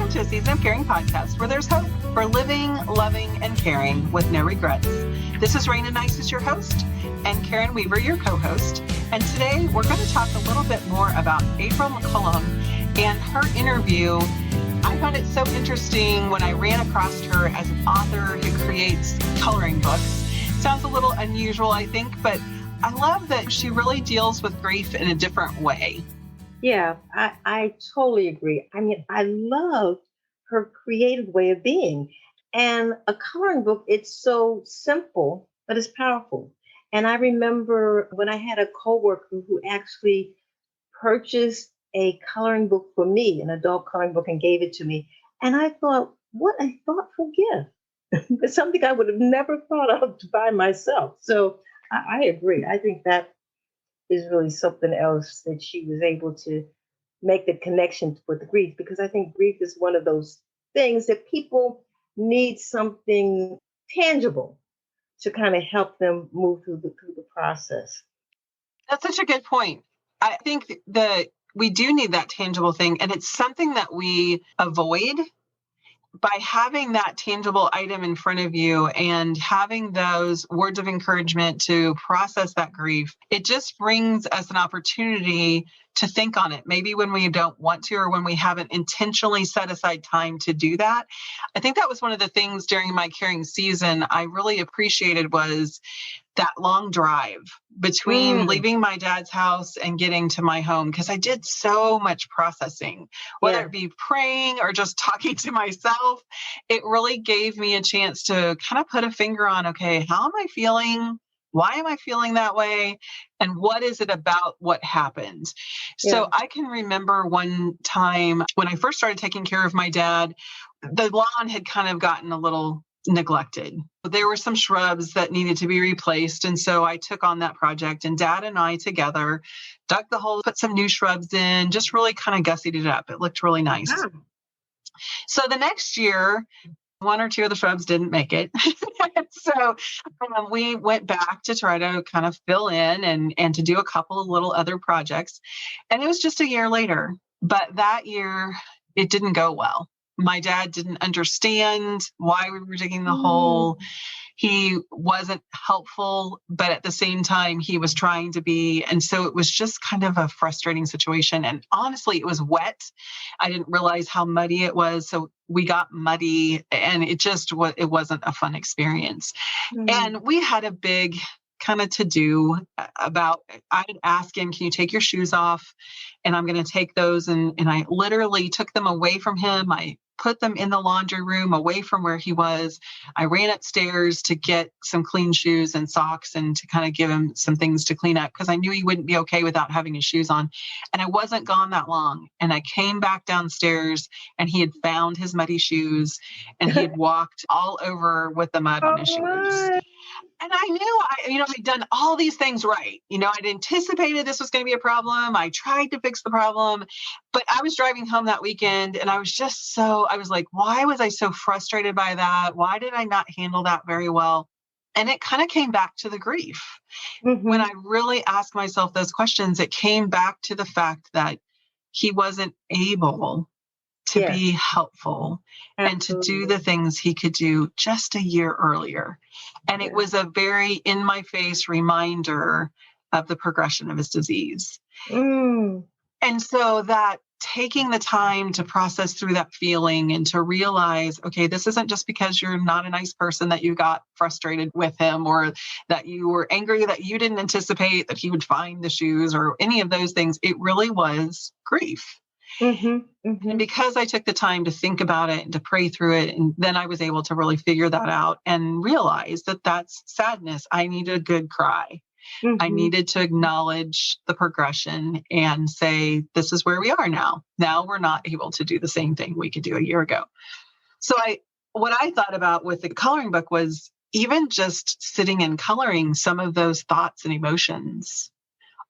Welcome to a Season of Caring podcast where there's hope for living, loving, and caring with no regrets. This is Rayna Neises, your host, and Karen Weaver, your co-host. And today we're going to talk a little bit more about April McCollum and her interview. I found it so interesting when I ran across her as an author who creates coloring books. Sounds a little unusual, I think, but I love that she really deals with grief in a different way. Yeah, I totally agree. I mean, I love her creative way of being. And a coloring book, it's so simple, but it's powerful. And I remember when I had a coworker who actually purchased a coloring book for me, an adult coloring book, and gave it to me. And I thought, what a thoughtful gift. It's something I would have never thought of to buy myself. So I agree. I think that is really something else that she was able to make the connection with the grief, because I think grief is one of those things that people need something tangible to kind of help them move through the process. That's such a good point. I think that we do need that tangible thing, and it's something that we avoid by having that tangible item in front of you and having those words of encouragement to process that grief. It just brings us an opportunity to think on it, maybe when we don't want to or when we haven't intentionally set aside time to do that. I think that was one of the things during my caring season I really appreciated was that long drive between leaving my dad's house and getting to my home, because I did so much processing, whether it be praying or just talking to myself. It really gave me a chance to kind of put a finger on, okay, how am I feeling? Why am I feeling that way? And what is it about what happened? So I can remember one time when I first started taking care of my dad, the lawn had kind of gotten a little neglected. There were some shrubs that needed to be replaced. And so I took on that project, and Dad and I together dug the hole, put some new shrubs in, just really kind of gussied it up. It looked really nice. Wow. So the next year, one or two of the shrubs didn't make it. So we went back to try to kind of fill in and to do a couple of little other projects. And it was just a year later. But that year, it didn't go well. My dad didn't understand why we were digging the hole. He wasn't helpful, but at the same time, he was trying to be. And so it was just kind of a frustrating situation. And honestly, it was wet. I didn't realize how muddy it was. So we got muddy, and it wasn't a fun experience. And we had a big kind of to do about, I'd ask him, can you take your shoes off? And I'm going to take those. And I literally took them away from him. I put them in the laundry room away from where he was. I ran upstairs to get some clean shoes and socks and to kind of give him some things to clean up, because I knew he wouldn't be okay without having his shoes on. And I wasn't gone that long. And I came back downstairs, and he had found his muddy shoes, and he had walked all over with the mud on his shoes. And I knew I'd done all these things right. I'd anticipated this was going to be a problem. I tried to fix the problem, but I was driving home that weekend, and I was like, why was I so frustrated by that? Why did I not handle that very well? And it kind of came back to the grief. When I really asked myself those questions, it came back to the fact that he wasn't able to be helpful and to do the things he could do just a year earlier. And it was a very in-my-face reminder of the progression of his disease. And so that taking the time to process through that feeling and to realize, okay, this isn't just because you're not a nice person that you got frustrated with him, or that you were angry that you didn't anticipate that he would find the shoes or any of those things. It really was grief. And because I took the time to think about it and to pray through it, and then I was able to really figure that out and realize that that's sadness. I needed a good cry. I needed to acknowledge the progression and say, this is where we are now. Now we're not able to do the same thing we could do a year ago. So what I thought about with the coloring book was even just sitting and coloring, some of those thoughts and emotions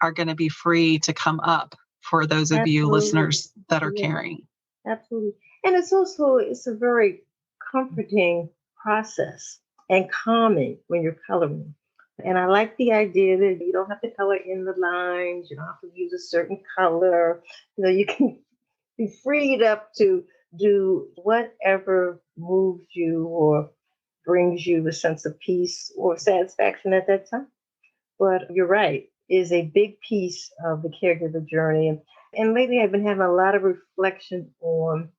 are going to be free to come up for those of you listeners that are caring. Absolutely. And it's a very comforting process and calming when you're coloring. And I like the idea that you don't have to color in the lines. You don't have to use a certain color. You can be freed up to do whatever moves you or brings you a sense of peace or satisfaction at that time. But you're right, is a big piece of the caregiver journey. And lately I've been having a lot of reflection on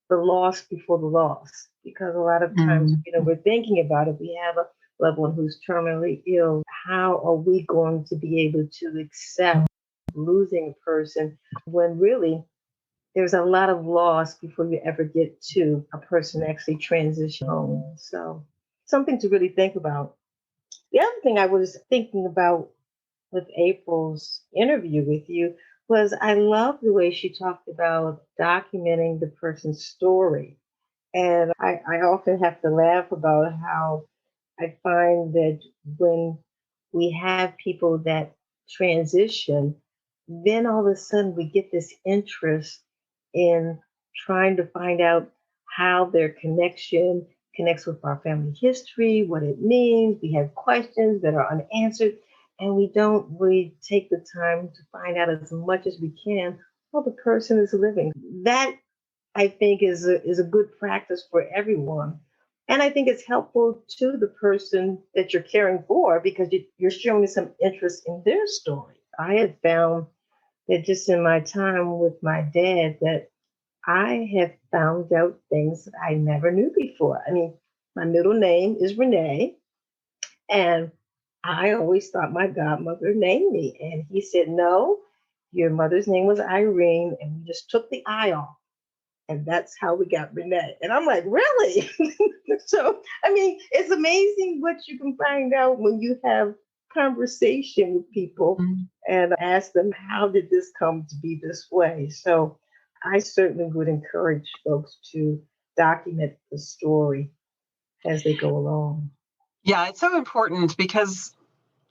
the loss before the loss, because a lot of times, Mm. we're thinking about it. We have a loved one who's terminally ill. How are we going to be able to accept losing a person when really there's a lot of loss before you ever get to a person actually transition home? So something to really think about. The other thing I was thinking about with April's interview with you was I love the way she talked about documenting the person's story. And I often have to laugh about how I find that when we have people that transition, then all of a sudden we get this interest in trying to find out how their connection connects with our family history, what it means. We have questions that are unanswered, and we don't really take the time to find out as much as we can while the person is living. That I think is a good practice for everyone. And I think it's helpful to the person that you're caring for because you're showing some interest in their story. I had found that just in my time with my dad that I have found out things that I never knew before. I mean, my middle name is Renee, and I always thought my godmother named me. And he said, no, your mother's name was Irene, and we just took the I off. And that's how we got Renee. And I'm like, really? So, I mean, it's amazing what you can find out when you have conversation with people Mm. and ask them, how did this come to be this way? So I certainly would encourage folks to document the story as they go along. Yeah, it's so important because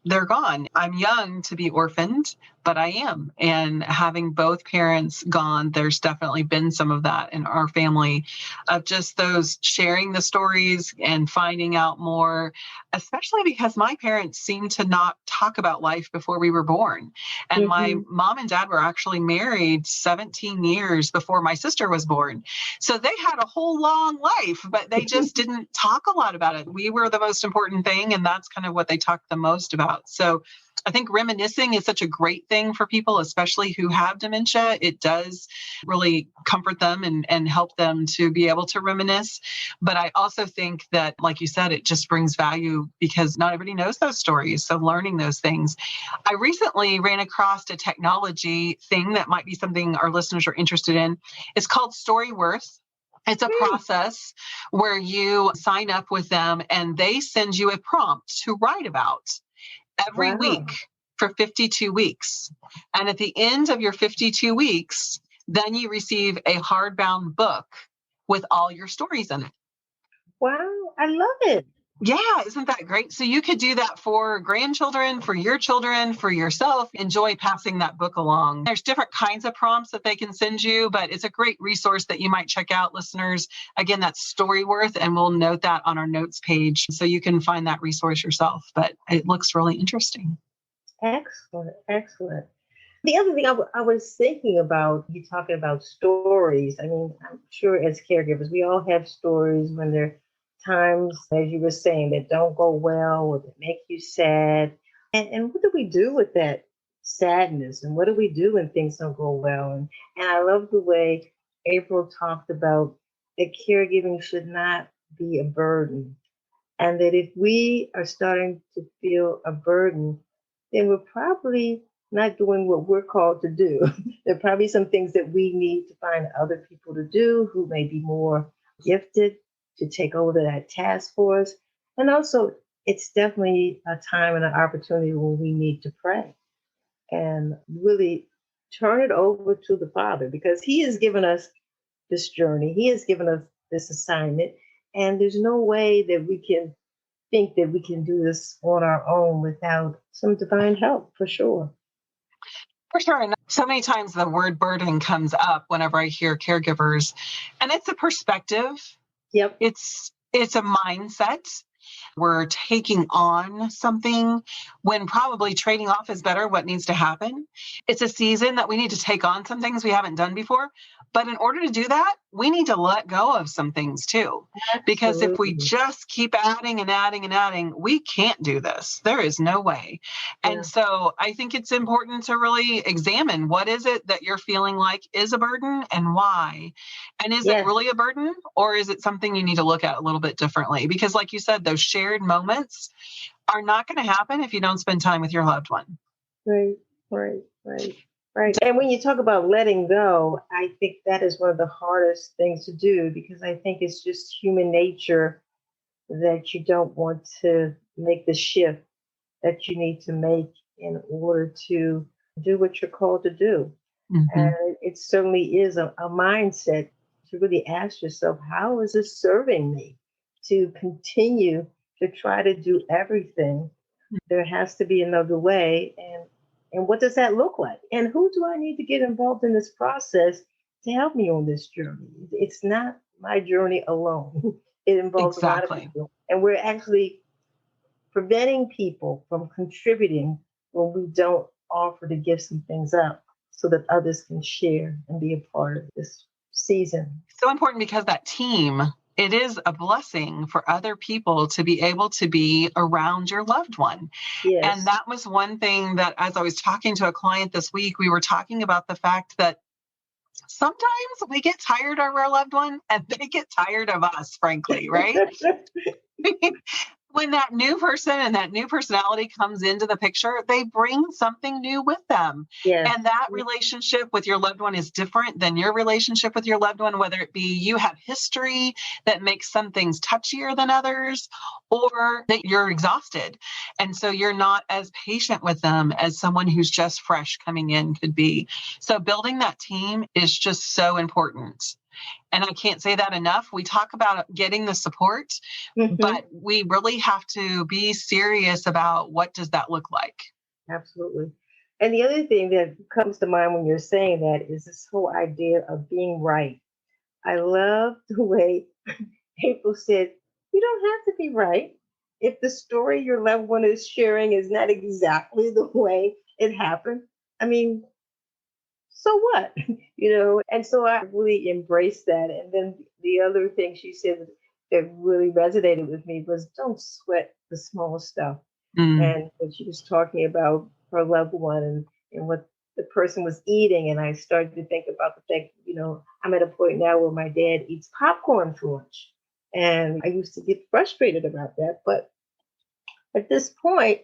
they're gone. I'm young to be orphaned, but I am. And having both parents gone, there's definitely been some of that in our family of just those sharing the stories and finding out more, especially because my parents seemed to not talk about life before we were born. And my Mm-hmm. mom and dad were actually married 17 years before my sister was born. So they had a whole long life, but they just didn't talk a lot about it. We were the most important thing, and that's kind of what they talked the most about. So I think reminiscing is such a great thing for people, especially who have dementia. It does really comfort them and help them to be able to reminisce. But I also think that, like you said, it just brings value because not everybody knows those stories. So learning those things. I recently ran across a technology thing that might be something our listeners are interested in. It's called Storyworth. It's a process where you sign up with them and they send you a prompt to write about every week Wow. for 52 weeks. And at the end of your 52 weeks, then you receive a hardbound book with all your stories in it. Wow. I love it. Yeah, isn't that great? So you could do that for grandchildren, for your children, for yourself. Enjoy passing that book along. There's different kinds of prompts that they can send you, but it's a great resource that you might check out, listeners. Again, that's Storyworth, and we'll note that on our notes page so you can find that resource yourself. But it looks really interesting. Excellent. Excellent. The other thing I was thinking about, you talking about stories. I mean, I'm sure as caregivers, we all have stories when there are times, as you were saying, that don't go well or that make you sad. And what do we do with that sadness? And what do we do when things don't go well? And I love the way April talked about that caregiving should not be a burden. And that if we are starting to feel a burden, then we're probably not doing what we're called to do. There are probably some things that we need to find other people to do who may be more gifted to take over that task for us. And also, it's definitely a time and an opportunity when we need to pray and really turn it over to the Father because He has given us this journey, He has given us this assignment. And there's no way that we can think that we can do this on our own without some divine help, for sure. For sure. And so many times the word burden comes up whenever I hear caregivers, and it's a perspective. Yep. It's a mindset. We're taking on something when probably trading off is better what needs to happen. It's a season that we need to take on some things we haven't done before. But in order to do that, we need to let go of some things too. Because if we Absolutely. just keep adding and adding and adding, we can't do this. There is no way. Yeah. And so I think it's important to really examine what is it that you're feeling like is a burden and why. And is it Yes. really a burden, or is it something you need to look at a little bit differently? Because like you said, those shared moments are not going to happen if you don't spend time with your loved one. Right, right, right, right. And when you talk about letting go, I think that is one of the hardest things to do because I think it's just human nature that you don't want to make the shift that you need to make in order to do what you're called to do. Mm-hmm. And it certainly is a mindset to really ask yourself, how is this serving me to continue to try to do everything? There has to be another way. And what does that look like? And who do I need to get involved in this process to help me on this journey? It's not my journey alone. It involves a lot of Exactly. people. And we're actually preventing people from contributing when we don't offer to give some things up so that others can share and be a part of this season. So important because that team, it is a blessing for other people to be able to be around your loved one. And Yes. that was one thing that as I was talking to a client this week, we were talking about the fact that sometimes we get tired of our loved one and they get tired of us, frankly, right? When that new person and that new personality comes into the picture, they bring something new with them. Yes. And that relationship with your loved one is different than your relationship with your loved one, whether it be you have history that makes some things touchier than others, or that you're exhausted. And so you're not as patient with them as someone who's just fresh coming in could be. So building that team is just so important. And I can't say that enough. We talk about getting the support, Hmm. but we really have to be serious about what does that look like. Absolutely. And the other thing that comes to mind when you're saying that is this whole idea of being right. I love the way April said, you don't have to be right. If the story your loved one is sharing is not exactly the way it happened, I mean, so what? And so I really embraced that. And then the other thing she said that really resonated with me was don't sweat the small stuff. Mm, And when she was talking about her loved one and what the person was eating, and I started to think about the fact, I'm at a point now where my dad eats popcorn for lunch. And I used to get frustrated about that. But at this point,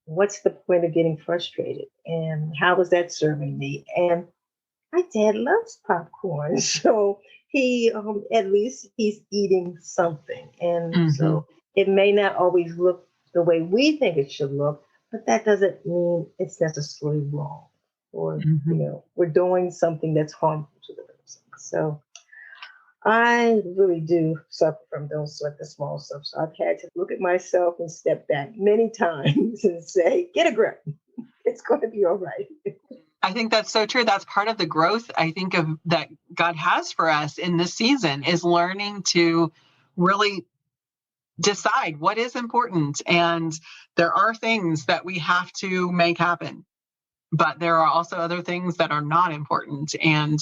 what's the point of getting frustrated? And how is that serving me? And my dad loves popcorn. So he, at least he's eating something. And hmm so it may not always look the way we think it should look, but that doesn't mean it's necessarily wrong or, hmm we're doing something that's harmful to the person. So I really do suffer from don't sweat the small stuff. So I've had to look at myself and step back many times and say, get a grip. It's going to be all right. I think that's so true. That's part of the growth I think of that God has for us in this season is learning to really decide what is important. And there are things that we have to make happen, but there are also other things that are not important. And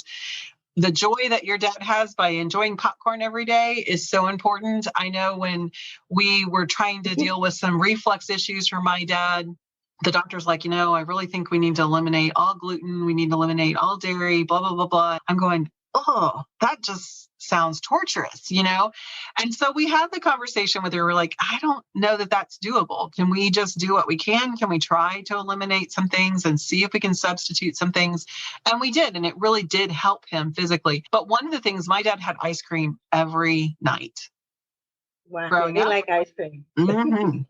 the joy that your dad has by enjoying popcorn every day is so important. I know when we were trying to deal with some reflux issues for my dad, the doctor's like, I really think we need to eliminate all gluten. We need to eliminate all dairy, blah, blah, blah, blah. I'm going, oh, that just sounds torturous. And so we had the conversation with her. We're like, I don't know that that's doable. Can we just do what we can? Can we try to eliminate some things and see if we can substitute some things? And we did. And it really did help him physically. But one of the things, my dad had ice cream every night Wow. Yeah, growing they up. like ice cream. hmm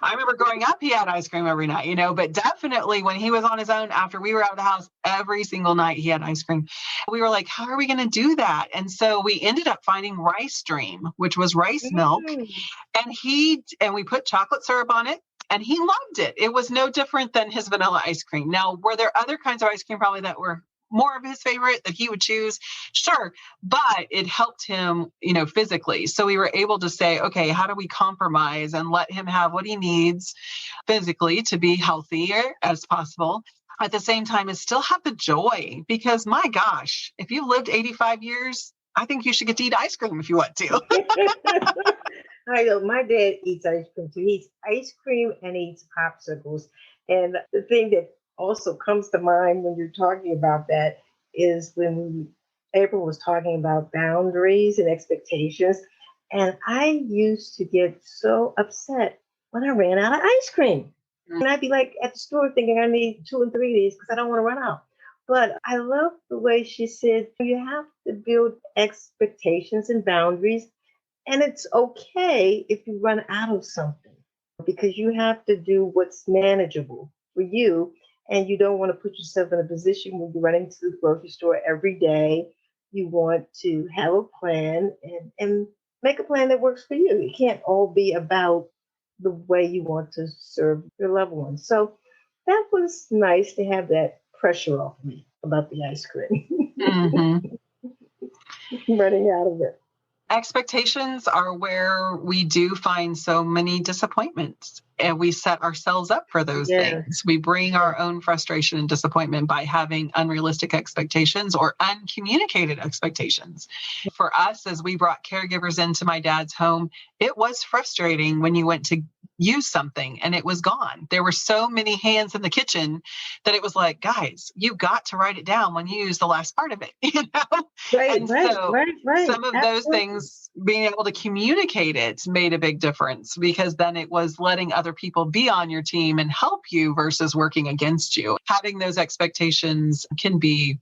I remember growing up, he had ice cream every night, but definitely when he was on his own after we were out of the house, every single night he had ice cream. We were like, how are we going to do that? And so we ended up finding Rice Dream, which was rice milk. Mm. And we put chocolate syrup on it. And he loved it. It was no different than his vanilla ice cream. Now, were there other kinds of ice cream probably that were more of his favorite that he would choose? Sure. But it helped him, physically. So we were able to say, okay, how do we compromise and let him have what he needs physically to be healthier as possible? At the same time, is still have the joy, because my gosh, if you've lived 85 years, I think you should get to eat ice cream if you want to. I know my dad eats ice cream too. He eats ice cream and he eats popsicles. And the thing that also comes to mind when you're talking about that is when April was talking about boundaries and expectations. And I used to get so upset when I ran out of ice cream. And I'd be like at the store thinking I need 2 and 3 days because I don't want to run out. But I love the way she said you have to build expectations and boundaries. And it's okay if you run out of something because you have to do what's manageable for you. And you don't want to put yourself in a position where you're running to the grocery store every day. You want to have a plan and make a plan that works for you. It can't all be about the way you want to serve your loved ones. So that was nice to have that pressure off me about the ice cream. Mm-hmm. Running out of it. Expectations are where we do find so many disappointments, and we set ourselves up for those things. We bring our own frustration and disappointment by having unrealistic expectations or uncommunicated expectations. For us, as we brought caregivers into my dad's home, it was frustrating when you went to use something and it was gone. There were so many hands in the kitchen that it was like, guys, you got to write it down when you use the last part of it. Right. Some of those things, being able to communicate it made a big difference, because then it was letting other people be on your team and help you versus working against you. Having those expectations can be,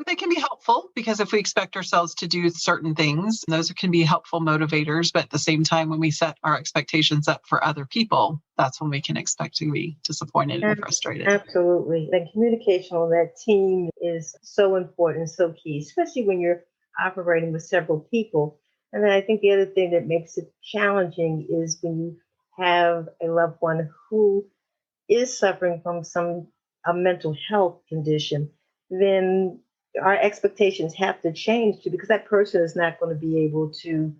they can be helpful, because if we expect ourselves to do certain things, those can be helpful motivators. But at the same time, when we set our expectations up for other people, that's when we can expect to be disappointed and frustrated. Absolutely. The communication on that team is so important, so key, especially when you're operating with several people. And then I think the other thing that makes it challenging is when you have a loved one who is suffering from a mental health condition, then our expectations have to change too, because that person is not going to be able to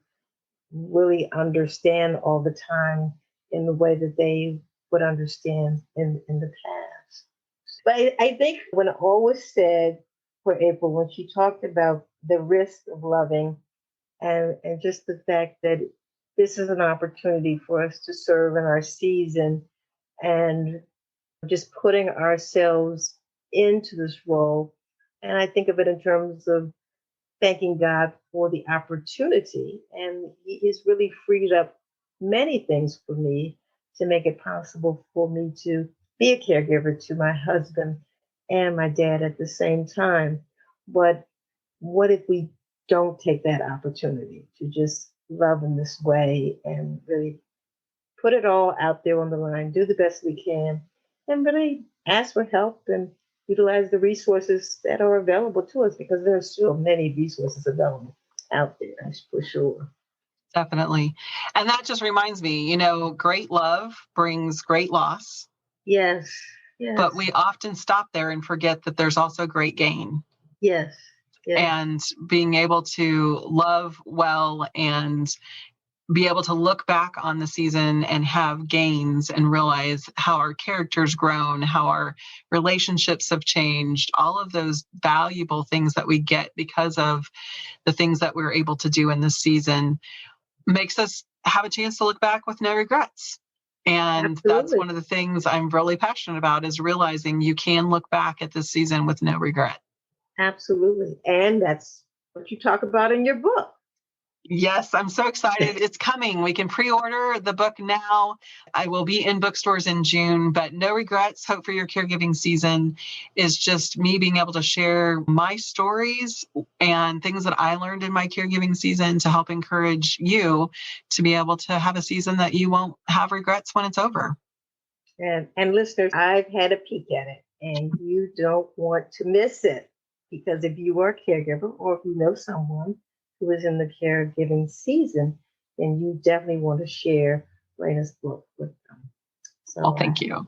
really understand all the time in the way that they would understand in the past. But I think when all was said for April, when she talked about the risk of loving and just the fact that this is an opportunity for us to serve in our season, and just putting ourselves into this role. And I think of it in terms of thanking God for the opportunity. And He has really freed up many things for me to make it possible for me to be a caregiver to my husband and my dad at the same time. But what if we don't take that opportunity to just love in this way and really put it all out there on the line, do the best we can, and really ask for help and utilize the resources that are available to us, because there are still many resources available out there, for sure. Definitely. And that just reminds me, great love brings great loss. Yes. But we often stop there and forget that there's also great gain. Yes. And being able to love well and be able to look back on the season and have gains and realize how our character's grown, how our relationships have changed, all of those valuable things that we get because of the things that we're able to do in this season makes us have a chance to look back with no regrets. And that's one of the things I'm really passionate about, is realizing you can look back at this season with no regret. Absolutely. And that's what you talk about in your book. Yes, I'm so excited. It's coming. We can pre-order the book now. I will be in bookstores in June, but No Regrets, Hope for Your Caregiving Season is just me being able to share my stories and things that I learned in my caregiving season to help encourage you to be able to have a season that you won't have regrets when it's over. And listeners, I've had a peek at it, and you don't want to miss it, because if you are a caregiver or if you know someone who is in the caregiving season, then you definitely want to share Rayna's book with them. So well, thank you.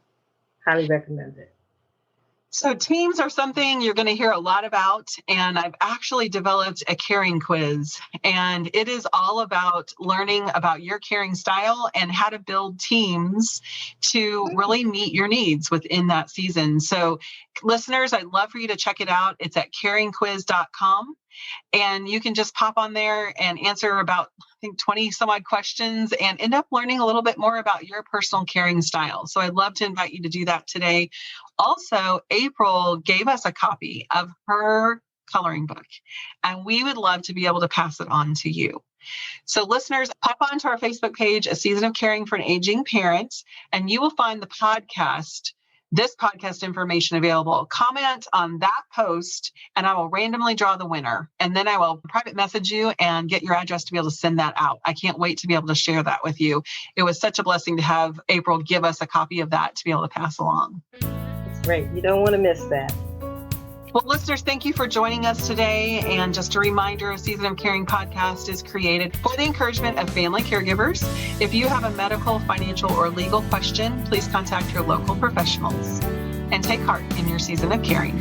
Highly recommend it. So teams are something you're going to hear a lot about, and I've actually developed a caring quiz, and it is all about learning about your caring style and how to build teams to really meet your needs within that season. So listeners, I'd love for you to check it out. It's at caringquiz.com. And you can just pop on there and answer about, I think, 20 some odd questions and end up learning a little bit more about your personal caring style. So I'd love to invite you to do that today. Also, April gave us a copy of her coloring book, and we would love to be able to pass it on to you. So listeners, pop onto our Facebook page, A Season of Caring for an Aging Parent, and you will find this podcast information available. Comment on that post, and I will randomly draw the winner. And then I will private message you and get your address to be able to send that out. I can't wait to be able to share that with you. It was such a blessing to have April give us a copy of that to be able to pass along. That's great. You don't want to miss that. Well, listeners, thank you for joining us today. And just a reminder, A Season of Caring podcast is created for the encouragement of family caregivers. If you have a medical, financial, or legal question, please contact your local professionals and take heart in your season of caring.